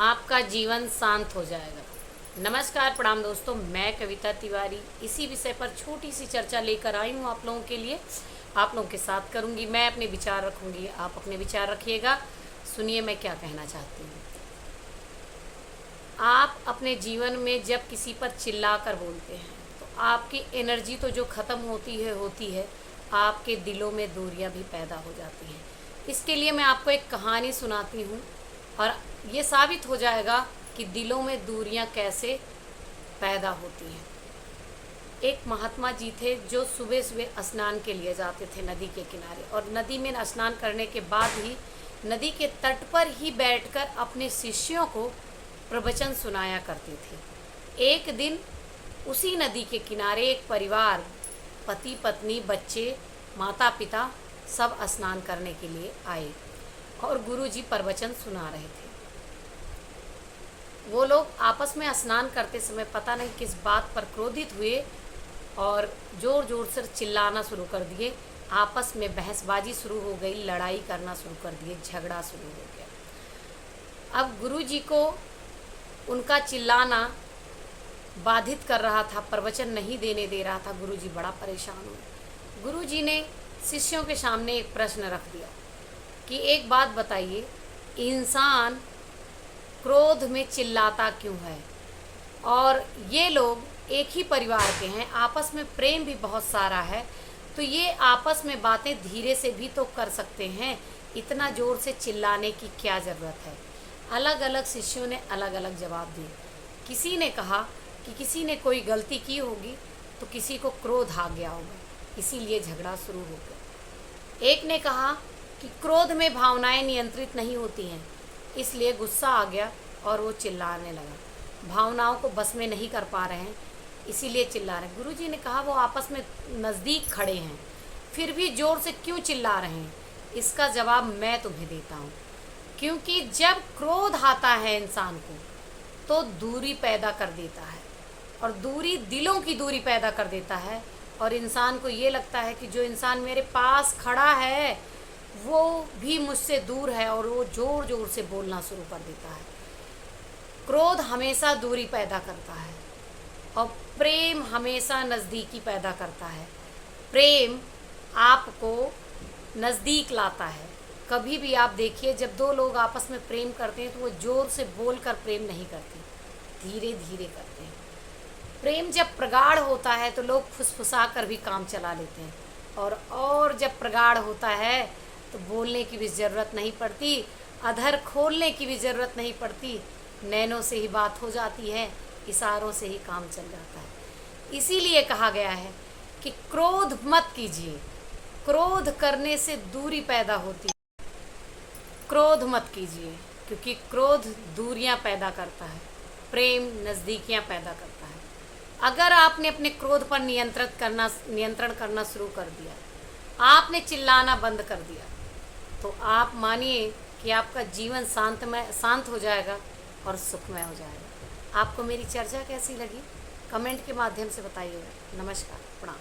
आपका जीवन शांत हो जाएगा। नमस्कार, प्रणाम दोस्तों, मैं कविता तिवारी इसी विषय पर छोटी सी चर्चा लेकर आई हूँ आप लोगों के लिए। आप लोगों के साथ करूँगी, मैं अपने विचार रखूँगी, आप अपने विचार रखिएगा। सुनिए मैं क्या कहना चाहती हूँ। आप अपने जीवन में जब किसी पर चिल्ला कर बोलते हैं तो आपकी एनर्जी तो जो ख़त्म होती है, आपके दिलों में दूरियां भी पैदा हो जाती हैं। इसके लिए मैं आपको एक कहानी सुनाती हूँ और ये साबित हो जाएगा कि दिलों में दूरियां कैसे पैदा होती हैं। एक महात्मा जी थे जो सुबह सुबह स्नान के लिए जाते थे नदी के किनारे, और नदी में स्नान करने के बाद ही नदी के तट पर ही बैठकर अपने शिष्यों को प्रवचन सुनाया करते थे। एक दिन उसी नदी के किनारे एक परिवार, पति पत्नी, बच्चे, माता पिता सब स्नान करने के लिए आए और गुरुजी प्रवचन सुना रहे थे। वो लोग आपस में स्नान करते समय पता नहीं किस बात पर क्रोधित हुए और ज़ोर ज़ोर से चिल्लाना शुरू कर दिए। आपस में बहसबाजी शुरू हो गई, लड़ाई करना शुरू कर दिए, झगड़ा शुरू हो गया। अब गुरुजी को उनका चिल्लाना बाधित कर रहा था, प्रवचन नहीं देने दे रहा था। गुरुजी बड़ा परेशान हुए। गुरुजी ने शिष्यों के सामने एक प्रश्न रख दिया कि एक बात बताइए, इंसान क्रोध में चिल्लाता क्यों है? और ये लोग एक ही परिवार के हैं, आपस में प्रेम भी बहुत सारा है, तो ये आपस में बातें धीरे से भी तो कर सकते हैं, इतना ज़ोर से चिल्लाने की क्या ज़रूरत है? अलग अलग शिष्यों ने अलग अलग जवाब दिए। किसी ने कहा कि किसी ने कोई गलती की होगी तो किसी को क्रोध आ गया होगा, इसीलिए झगड़ा शुरू हो गया। एक ने कहा कि क्रोध में भावनाएं नियंत्रित नहीं होती हैं, इसलिए गुस्सा आ गया और वो चिल्लाने लगा। भावनाओं को बस में नहीं कर पा रहे हैं, इसीलिए चिल्ला रहे हैं। गुरुजी ने कहा वो आपस में नज़दीक खड़े हैं, फिर भी ज़ोर से क्यों चिल्ला रहे हैं? इसका जवाब मैं तुम्हें देता हूँ। क्योंकि जब क्रोध आता है इंसान को तो दूरी पैदा कर देता है, और दूरी दिलों की दूरी पैदा कर देता है, और इंसान को ये लगता है कि जो इंसान मेरे पास खड़ा है वो भी मुझसे दूर है, और वो ज़ोर ज़ोर से बोलना शुरू कर देता है। क्रोध हमेशा दूरी पैदा करता है और प्रेम हमेशा नज़दीकी पैदा करता है। प्रेम आपको नज़दीक लाता है। कभी भी आप देखिए, जब दो लोग आपस में प्रेम करते हैं तो वो ज़ोर से बोलकर प्रेम नहीं करते, धीरे धीरे करते हैं। प्रेम जब प्रगाढ़ होता है तो लोग फुसफुसा कर भी काम चला लेते हैं, और जब प्रगाढ़ होता है तो बोलने की भी ज़रूरत नहीं पड़ती, अधर खोलने की भी ज़रूरत नहीं पड़ती, नैनों से ही बात हो जाती है, इशारों से ही काम चल जाता है। इसीलिए कहा गया है कि क्रोध मत कीजिए, क्रोध करने से दूरी पैदा होती है। क्रोध मत कीजिए, क्योंकि क्रोध दूरियां पैदा करता है, प्रेम नज़दीकियां पैदा करता है। अगर आपने अपने क्रोध पर नियंत्रण करना शुरू कर दिया, आपने चिल्लाना बंद कर दिया, तो आप मानिए कि आपका जीवन शांत हो जाएगा और सुखमय हो जाएगा। आपको मेरी चर्चा कैसी लगी? कमेंट के माध्यम से बताइएगा। नमस्कार, प्रणाम।